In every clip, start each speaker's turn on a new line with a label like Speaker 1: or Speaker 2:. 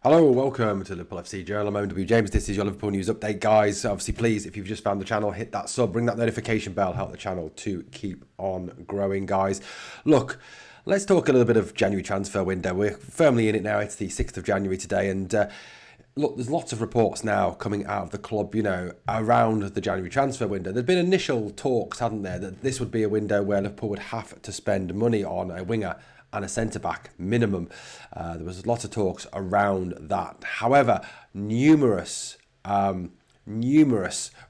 Speaker 1: Hello, welcome to Liverpool FC Journal. I'm Owen James. This is your Liverpool news update, guys. Obviously, please, if you've just found the channel, hit that sub, ring that notification bell, help the channel to keep on growing, guys. Look, let's talk a little bit of January transfer window. We're firmly in it now. It's the 6th of January today, and look, there's lots of reports now coming out of the club, around the January transfer window. There'd been initial talks, hadn't there, that this would be a window where Liverpool would have to spend money on a winger and a centre-back minimum. There was lots of talks around that. However, numerous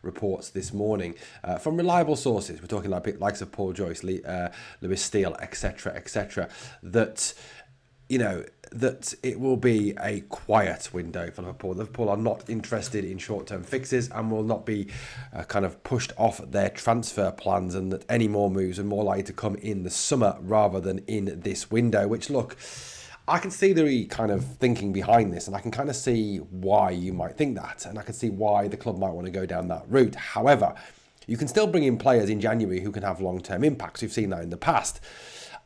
Speaker 1: reports this morning from reliable sources, we're talking like likes of Paul Joyce, Lewis Steele, etc., that that it will be a quiet window for Liverpool. Liverpool are not interested in short-term fixes and will not be kind of pushed off their transfer plans, and that any more moves are more likely to come in the summer rather than in this window, which, look, I can see the kind of thinking behind this, and I can kind of see why you might think that, and I can see why the club might want to go down that route. However, you can still bring in players in January who can have long-term impacts. We've seen that in the past.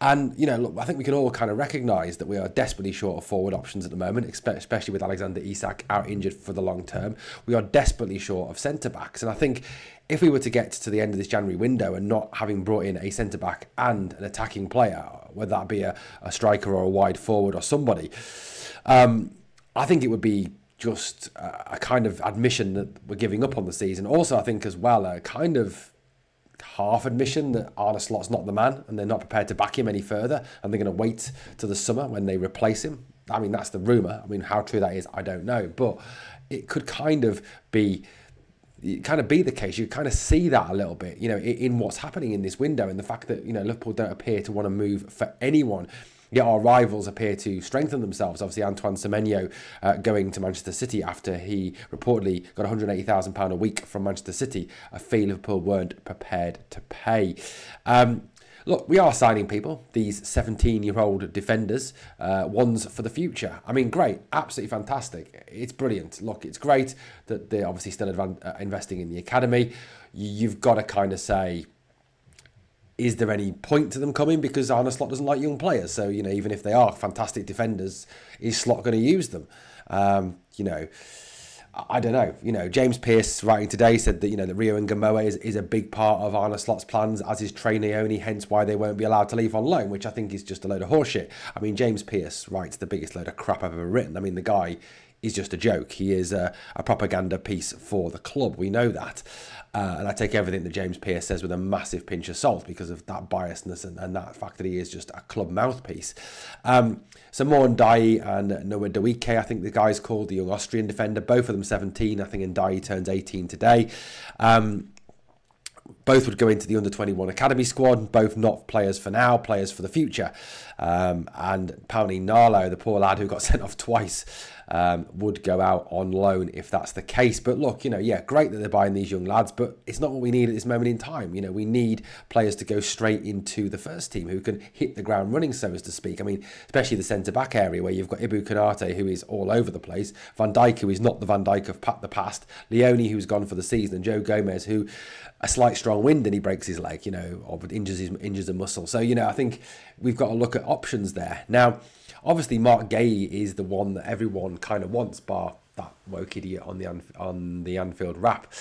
Speaker 1: And, look, I think we can all kind of recognise that we are desperately short of forward options at the moment, especially with Alexander Isak out injured for the long term. We are desperately short of centre-backs. And I think if we were to get to the end of this January window and not having brought in a centre-back and an attacking player, whether that be a striker or a wide forward or somebody, I think it would be just a kind of admission that we're giving up on the season. Also, I think as well, a kind of half admission that Arne Slot's not the man and they're not prepared to back him any further, and they're going to wait till the summer when they replace him. I mean, that's the rumour. I mean, how true that is, I don't know, but it could kind of be the case. You kind of see that a little bit, in what's happening in this window, and the fact that, Liverpool don't appear to want to move for anyone. Yet our rivals appear to strengthen themselves. Obviously, Antoine Semenyo going to Manchester City after he reportedly got £180,000 a week from Manchester City, a fee Liverpool weren't prepared to pay. Look, we are signing people, these 17-year-old defenders, ones for the future. I mean, great, absolutely fantastic. It's brilliant. Look, it's great that they're obviously still investing in the academy. You've got to kind of say, is there any point to them coming? Because Arne Slot doesn't like young players. So, even if they are fantastic defenders, is Slot going to use them? I don't know. James Pearce, writing today, said that, that Rio and Gamoa is a big part of Arne Slot's plans, as is Trey Naoni, hence why they won't be allowed to leave on loan, which I think is just a load of horseshit. I mean, James Pearce writes the biggest load of crap I've ever written. I mean, the guy is just a joke. He is a propaganda piece for the club. We know that. And I take everything that James Pearce says with a massive pinch of salt because of that biasness and that fact that he is just a club mouthpiece. So Ndiaye and Noah Dawike, I think the guy's called, the young Austrian defender, both of them 17. I think Ndiaye turns 18 today. Both would go into the under-21 academy squad, both not players for now, players for the future. And apparently Nalo, the poor lad who got sent off twice, would go out on loan if that's the case. But look, great that they're buying these young lads, but it's not what we need at this moment in time. We need players to go straight into the first team who can hit the ground running, so as to speak. I mean, especially the centre-back area where you've got Ibu Konate, who is all over the place, Van Dijk, who is not the Van Dijk of the past, Leone, who's gone for the season, and Joe Gomez, who a slight strong wind and he breaks his leg, or injures a muscle. So, I think we've got to look at options there. Now, obviously, Mark Gay is the one that everyone kind of wants, bar that woke idiot on the Anfield rap.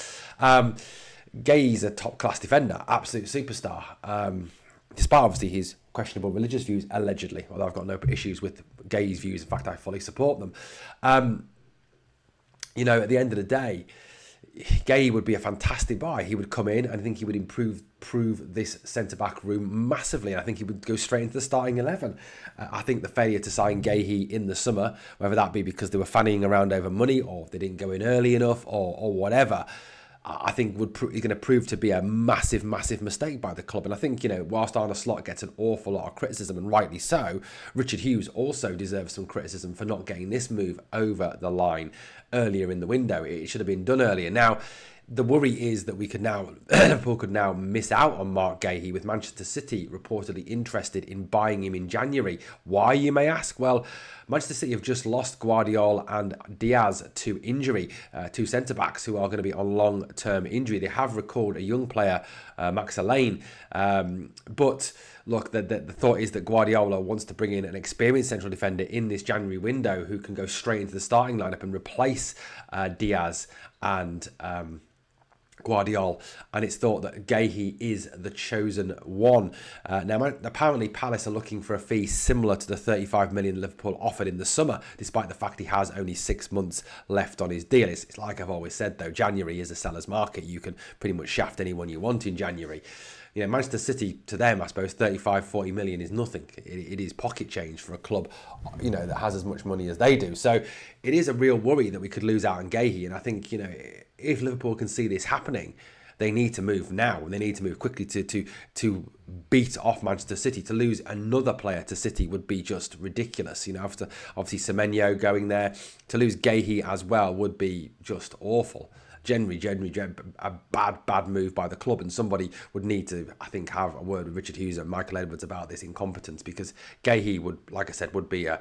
Speaker 1: Gay's a top-class defender, absolute superstar. Despite, obviously, his questionable religious views, allegedly, although I've got no issues with Gay's views. In fact, I fully support them. At the end of the day, Gay would be a fantastic buy. He would come in, and I think he would improve this centre-back room massively. I think he would go straight into the starting 11. I think the failure to sign Gahey in the summer, whether that be because they were fannying around over money or they didn't go in early enough or whatever, I think is going to prove to be a massive, massive mistake by the club. And I think, whilst Arne Slot gets an awful lot of criticism, and rightly so, Richard Hughes also deserves some criticism for not getting this move over the line earlier in the window. It should have been done earlier. Now, the worry is that Liverpool could now miss out on Mark Gahey, with Manchester City reportedly interested in buying him in January. Why, you may ask? Well, Manchester City have just lost Guardiola and Diaz to injury, two centre-backs who are going to be on long-term injury. They have recalled a young player, Max Allain, but look, the thought is that Guardiola wants to bring in an experienced central defender in this January window who can go straight into the starting lineup and replace Diaz and Guardiola, and it's thought that Guéhi is the chosen one. Now, apparently Palace are looking for a fee similar to the 35 million Liverpool offered in the summer, despite the fact he has only 6 months left on his deal. It's like I've always said, though, January is a seller's market. You can pretty much shaft anyone you want in January. Manchester City, to them, I suppose, 35, 40 million is nothing. It is pocket change for a club, that has as much money as they do. So it is a real worry that we could lose out on Guéhi. And I think, if Liverpool can see this happening, they need to move now, and they need to move quickly to beat off Manchester City. To lose another player to City would be just ridiculous. After obviously Semenyo going there, to lose Guéhi as well would be just awful. Generally, a bad move by the club, and somebody would need to, I think, have a word with Richard Hughes and Michael Edwards about this incompetence, because Guéhi would, like I said, would be a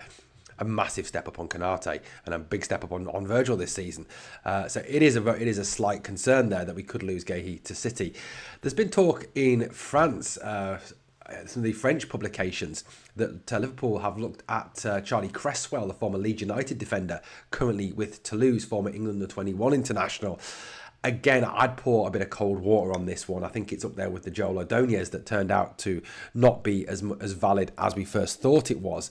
Speaker 1: massive step up on Konate and a big step up on Virgil this season. So it is a slight concern there that we could lose Guéhi to City. There's been talk in France, some of the French publications, that Liverpool have looked at Charlie Cresswell, the former Leeds United defender, currently with Toulouse, former England under-21 international. Again, I'd pour a bit of cold water on this one. I think it's up there with the Joel Ordonez that turned out to not be as valid as we first thought it was.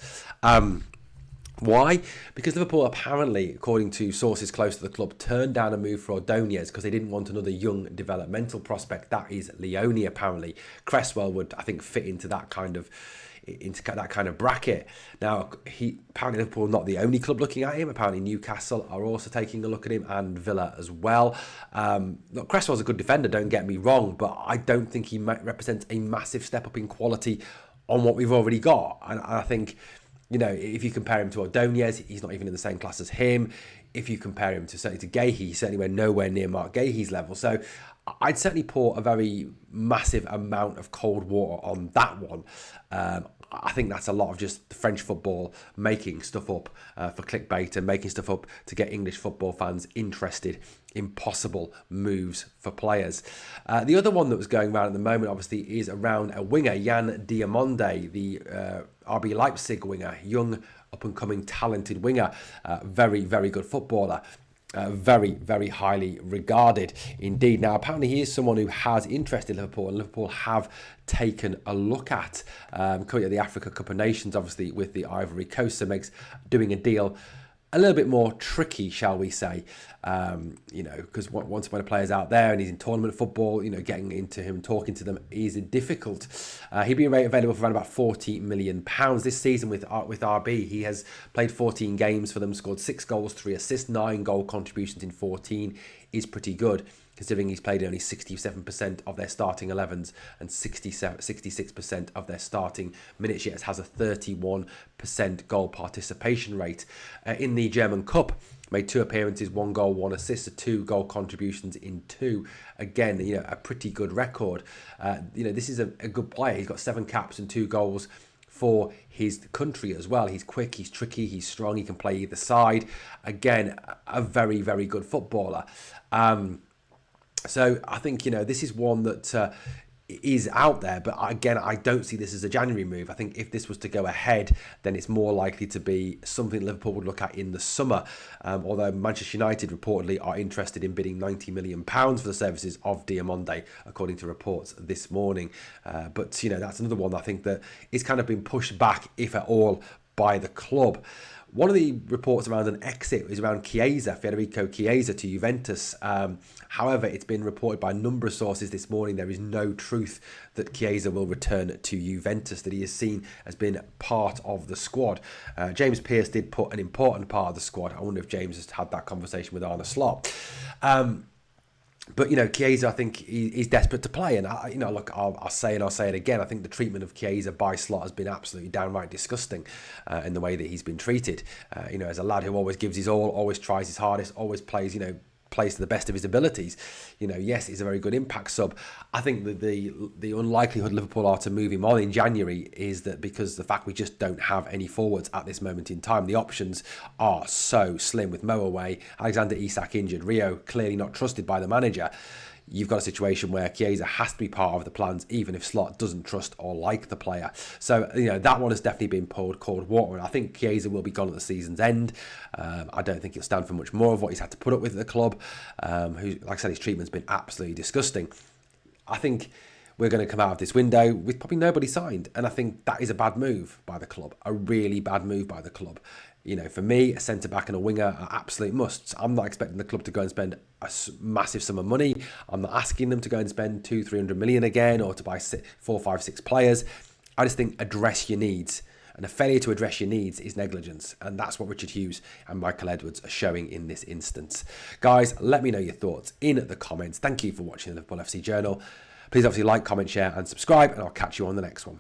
Speaker 1: Why? Because Liverpool apparently, according to sources close to the club, turned down a move for Ordonez because they didn't want another young developmental prospect. That is Leone, apparently. Cresswell would, I think, fit into that kind of bracket. Now, apparently Liverpool are not the only club looking at him. Apparently Newcastle are also taking a look at him, and Villa as well. Look, Cresswell's a good defender, don't get me wrong, but I don't think he represents a massive step up in quality on what we've already got. And I think, if you compare him to Ordonez, he's not even in the same class as him. If you compare him certainly to Guéhi, he certainly went nowhere near Mark Guéhi's level. So I'd certainly pour a very massive amount of cold water on that one. I think that's a lot of just French football making stuff up for clickbait and making stuff up to get English football fans interested in possible moves for players. The other one that was going around at the moment, obviously, is around a winger, Yann Diamonde, the RB Leipzig winger, young, up-and-coming, talented winger, very, very good footballer. Very, very highly regarded indeed. Now, apparently he is someone who has interested Liverpool, and Liverpool have taken a look at. Currently at the Africa Cup of Nations, obviously, with the Ivory Coast, so makes doing a deal a little bit more tricky, shall we say, because once when a player's out there and he's in tournament football, getting into him, talking to them is difficult. He'd be available for around about £40 million this season with RB. He has played 14 games for them, scored 6 goals, 3 assists, 9 goal contributions in 14 is pretty good, considering he's played only 67% of their starting 11s and 66% of their starting minutes, yet has a 31% goal participation rate. In the German Cup, made 2 appearances, 1 goal, 1 assist, so 2 goal contributions in 2. Again, a pretty good record. This is a good player. He's got 7 caps and 2 goals for his country as well. He's quick, he's tricky, he's strong, he can play either side. Again, a very, very good footballer. So I think, this is one that is out there, but again, I don't see this as a January move. I think if this was to go ahead, then it's more likely to be something Liverpool would look at in the summer, although Manchester United reportedly are interested in bidding £90 million for the services of Diamonde, according to reports this morning. But that's another one I think that is kind of been pushed back, if at all, by the club. One of the reports around an exit is around Chiesa, Federico Chiesa, to Juventus. However, it's been reported by a number of sources this morning there is no truth that Chiesa will return to Juventus, that he is seen as being part of the squad. James Pearce did put an important part of the squad. I wonder if James has had that conversation with Arne Slot. But, Chiesa, I think he's desperate to play. And, I'll say it again. I think the treatment of Chiesa by Slot has been absolutely downright disgusting in the way that he's been treated. As a lad who always gives his all, always tries his hardest, always plays to the best of his abilities. Yes, he's a very good impact sub. I think that the unlikelihood Liverpool are to move him on in January is that because the fact we just don't have any forwards at this moment in time. The options are so slim with Mo away, Alexander Isak injured, Rio clearly not trusted by the manager. you've got a situation where Chiesa has to be part of the plans, even if Slot doesn't trust or like the player. So, that one has definitely been poured cold water, and I think Chiesa will be gone at the season's end. I don't think he'll stand for much more of what he's had to put up with at the club. Who, like I said, his treatment's been absolutely disgusting. I think we're going to come out of this window with probably nobody signed, and I think that is a bad move by the club, a really bad move by the club. For me, a centre-back and a winger are absolute musts. I'm not expecting the club to go and spend a massive sum of money. I'm not asking them to go and spend 200-300 million again, or to buy 4, 5, 6 players. I just think address your needs. And a failure to address your needs is negligence. And that's what Richard Hughes and Michael Edwards are showing in this instance. Guys, let me know your thoughts in the comments. Thank you for watching the Liverpool FC Journal. Please obviously like, comment, share and subscribe, and I'll catch you on the next one.